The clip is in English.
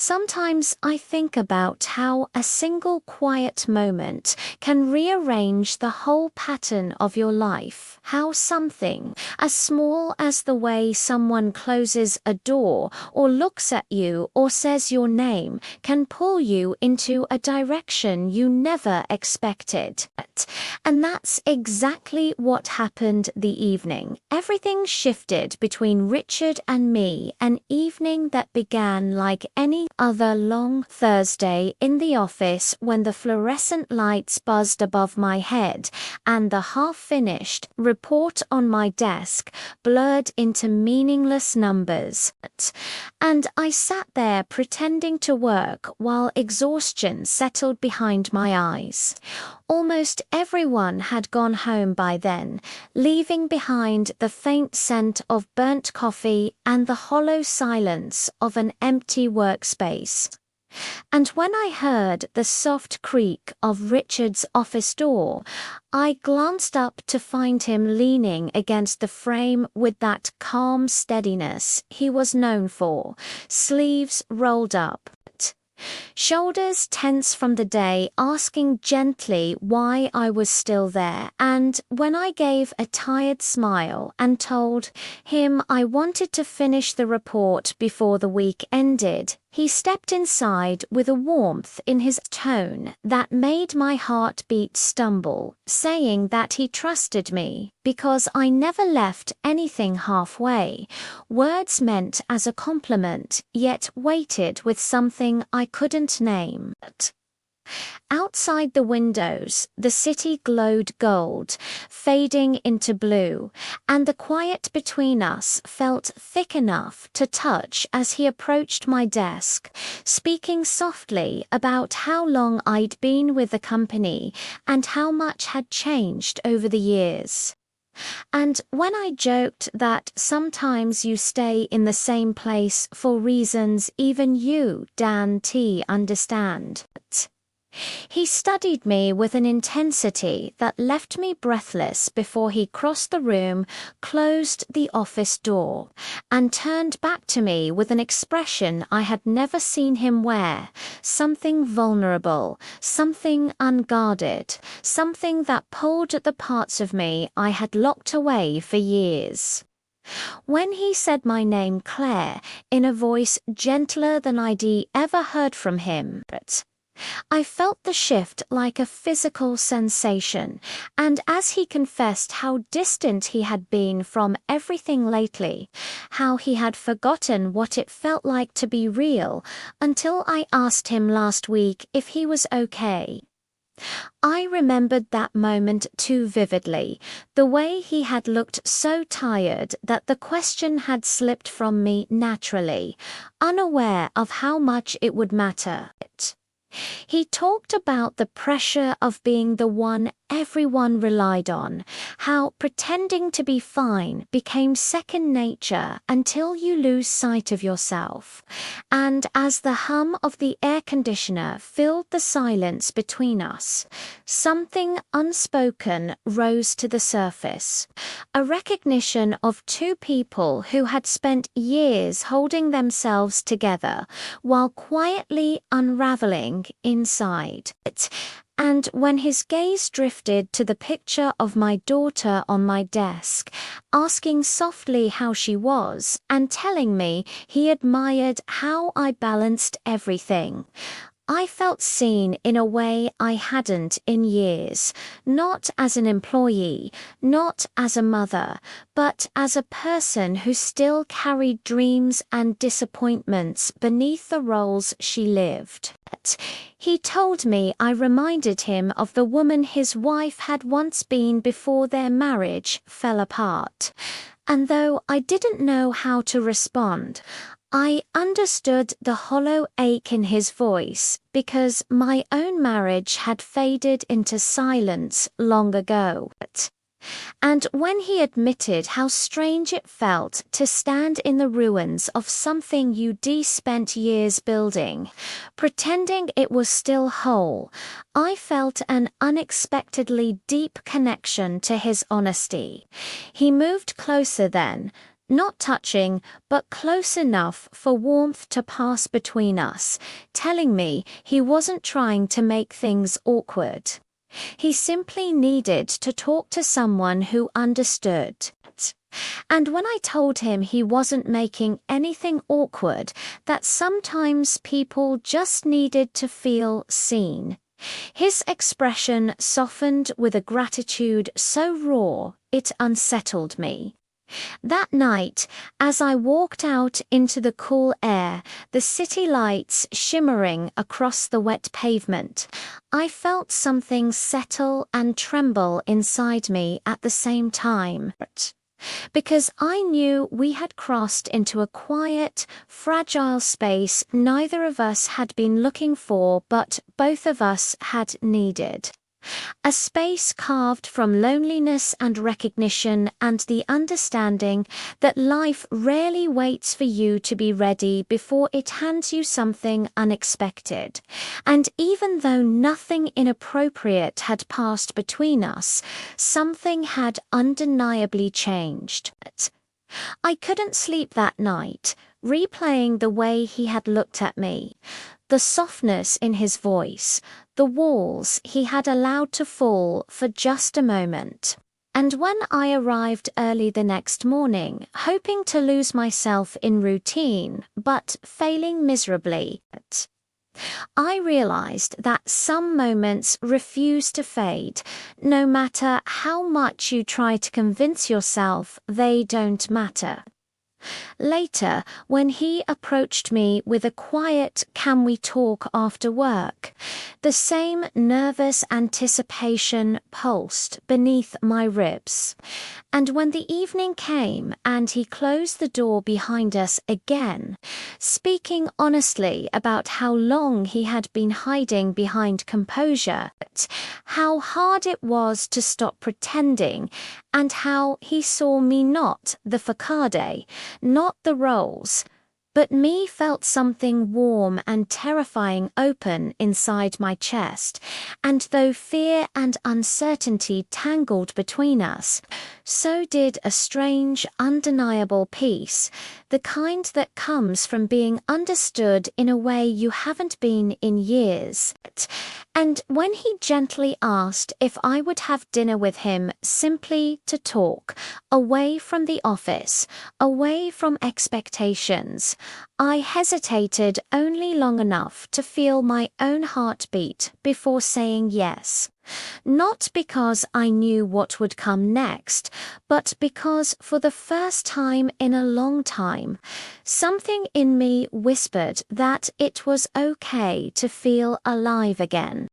Sometimes I think about how a single quiet moment can rearrange the whole pattern of your life. How something as small as the way someone closes a door or looks at you or says your name can pull you into a direction you never expected. And that's exactly what happened the evening. Everything shifted between Richard and me, an evening that began like any other long Thursday in the office when the fluorescent lights buzzed above my head and the half-finished report on my desk blurred into meaningless numbers. And I sat there pretending to work while exhaustion settled behind my eyes. Almost everyone had gone home by then, leaving behind the faint scent of burnt coffee and the hollow silence of an empty workspace. And when I heard the soft creak of Richard's office door, I glanced up to find him leaning against the frame with that calm steadiness he was known for, sleeves rolled up, shoulders tense from the day, asking gently why I was still there. And when I gave a tired smile and told him I wanted to finish the report before the week ended, he stepped inside with a warmth in his tone that made my heartbeat stumble, saying that he trusted me because I never left anything halfway. Words meant as a compliment, yet weighted with something I couldn't name. Outside the windows, the city glowed gold, fading into blue, and the quiet between us felt thick enough to touch as he approached my desk, speaking softly about how long I'd been with the company and how much had changed over the years. And when I joked that sometimes you stay in the same place for reasons even you, Dan T, understand, he studied me with an intensity that left me breathless before he crossed the room, closed the office door, and turned back to me with an expression I had never seen him wear, something vulnerable, something unguarded, something that pulled at the parts of me I had locked away for years. When he said my name, Claire, in a voice gentler than I'd ever heard from him, I felt the shift like a physical sensation, and as he confessed how distant he had been from everything lately, how he had forgotten what it felt like to be real, until I asked him last week if he was okay. I remembered that moment too vividly, the way he had looked so tired that the question had slipped from me naturally, unaware of how much it would matter. He talked about the pressure of being the one everyone relied on, how pretending to be fine became second nature until you lose sight of yourself. And as the hum of the air conditioner filled the silence between us, something unspoken rose to the surface, a recognition of two people who had spent years holding themselves together while quietly unraveling inside. And when his gaze drifted to the picture of my daughter on my desk, asking softly how she was and telling me he admired how I balanced everything, I felt seen in a way I hadn't in years, not as an employee, not as a mother, but as a person who still carried dreams and disappointments beneath the roles she lived. He told me I reminded him of the woman his wife had once been before their marriage fell apart. And though I didn't know how to respond, I understood the hollow ache in his voice because my own marriage had faded into silence long ago. And when he admitted how strange it felt to stand in the ruins of something you'd spent years building, pretending it was still whole, I felt an unexpectedly deep connection to his honesty. He moved closer then, Not touching, but close enough for warmth to pass between us, telling me he wasn't trying to make things awkward. He simply needed to talk to someone who understood. And when I told him he wasn't making anything awkward, that sometimes people just needed to feel seen, his expression softened with a gratitude so raw it unsettled me. That night, as I walked out into the cool air, the city lights shimmering across the wet pavement, I felt something settle and tremble inside me at the same time. Because I knew we had crossed into a quiet, fragile space neither of us had been looking for but both of us had needed. A space carved from loneliness and recognition and the understanding that life rarely waits for you to be ready before it hands you something unexpected. And even though nothing inappropriate had passed between us, something had undeniably changed. I couldn't sleep that night, replaying the way he had looked at me, the softness in his voice, the walls he had allowed to fall for just a moment. And when I arrived early the next morning, hoping to lose myself in routine, but failing miserably, I realized that some moments refuse to fade, no matter how much you try to convince yourself they don't matter. Later, when he approached me with a quiet "Can we talk after work?", the same nervous anticipation pulsed beneath my ribs. And when the evening came and he closed the door behind us again, speaking honestly about how long he had been hiding behind composure, how hard it was to stop pretending, and how he saw me not the facade, not the roles, but me, felt something warm and terrifying open inside my chest, and though fear and uncertainty tangled between us, so did a strange, undeniable peace, the kind that comes from being understood in a way you haven't been in years. And when he gently asked if I would have dinner with him simply to talk, away from the office, away from expectations, I hesitated only long enough to feel my own heartbeat before saying yes. Not because I knew what would come next, but because for the first time in a long time, something in me whispered that it was okay to feel alive again.